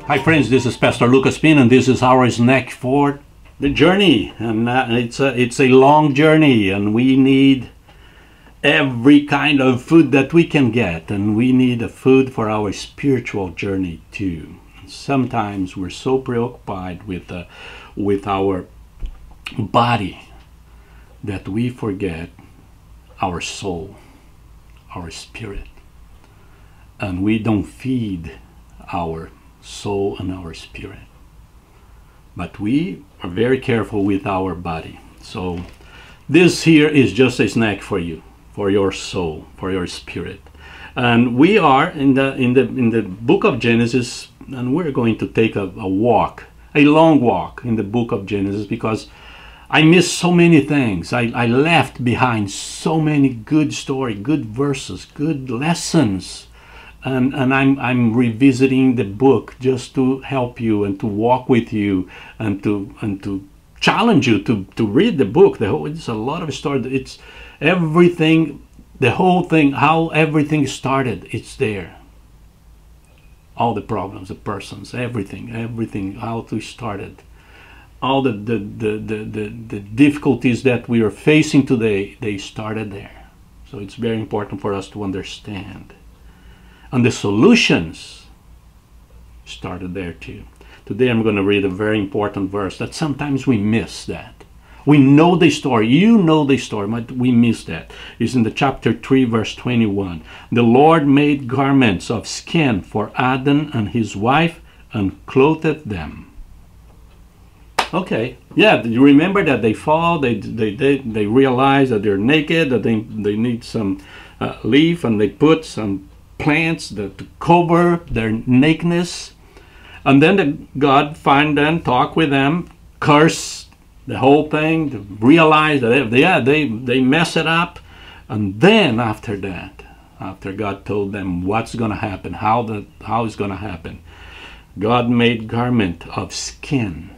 Hi friends, this is Pastor Lucas Pin, and this is our snack for the journey. And it's a long journey, and we need every kind of food that we can get, and we need a food for our spiritual journey too. Sometimes we're so preoccupied with our body that we forget our soul, our spirit, and we don't feed our soul and our spirit. But we are very careful with our body. So this here is just a snack for you, for your soul, for your spirit. And we are in the book of Genesis, and we're going to take a walk, a long walk in the book of Genesis, because I missed so many things. I left behind so many good stories, good verses, good lessons. And I'm revisiting the book just to help you and to walk with you and to challenge you to read the book. It's a lot of story. It's everything, the whole thing, how everything started. It's there. All the problems, the persons, everything, how it started. All the difficulties that we are facing today, they started there. So it's very important for us to understand. And the solutions started there too. Today I'm going to read a very important verse that sometimes we miss that. We know the story, you know the story, but we miss that. It's in the chapter 3, verse 21. The Lord made garments of skin for Adam and his wife and clothed them. Okay, yeah, you remember that they fall, they realize that they're naked, that they need some leaf, and they put some plants to cover their nakedness. And then God find them, talk with them, curse the whole thing, to realize that they mess it up. And then after that, after God told them what's going to happen, how it's going to happen, God made garment of skin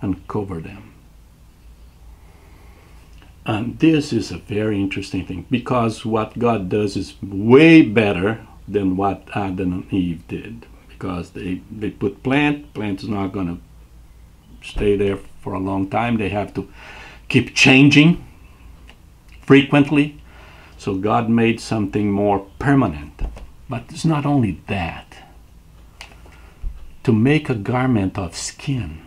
and covered them. And this is a very interesting thing, because what God does is way better than what Adam and Eve did. Because they put plant is not going to stay there for a long time. They have to keep changing frequently. So God made something more permanent. But it's not only that. To make a garment of skin,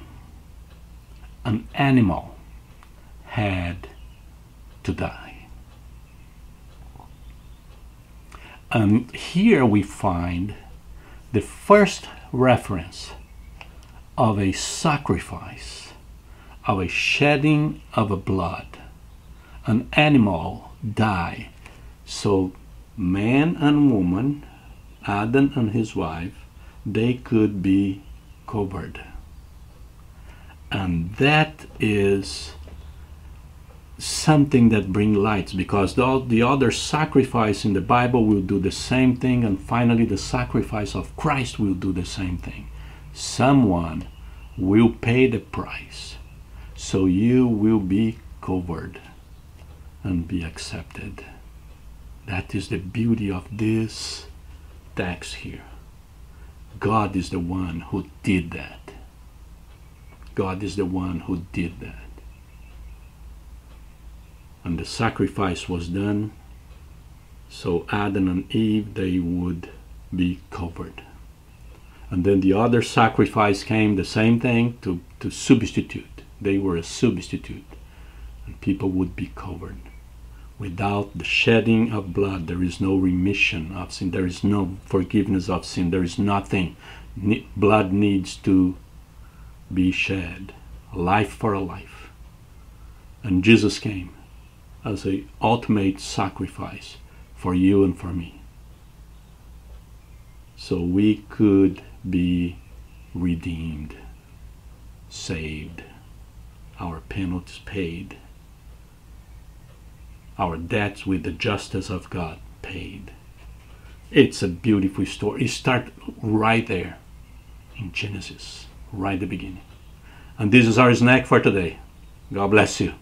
an animal had to die. And here we find the first reference of a sacrifice, of a shedding of a blood. An animal died, so man and woman, Adam and his wife, they could be covered. And that is something that brings light, because all the other sacrifice in the Bible will do the same thing, and finally the sacrifice of Christ will do the same thing. Someone will pay the price, so you will be covered and be accepted. That is the beauty of this text here. God is the one who did that. God is the one who did that. And the sacrifice was done, so Adam and Eve, they would be covered. And then the other sacrifice came, the same thing, to substitute. They were a substitute, and people would be covered. Without the shedding of blood, there is no remission of sin. There is no forgiveness of sin. There is nothing. Blood needs to be shed, a life for a life. And Jesus came as an ultimate sacrifice for you and for me, so we could be redeemed, saved, our penalties paid, our debts with the justice of God paid. It's a beautiful story. It starts right there in Genesis, right at the beginning. And this is our snack for today. God bless you.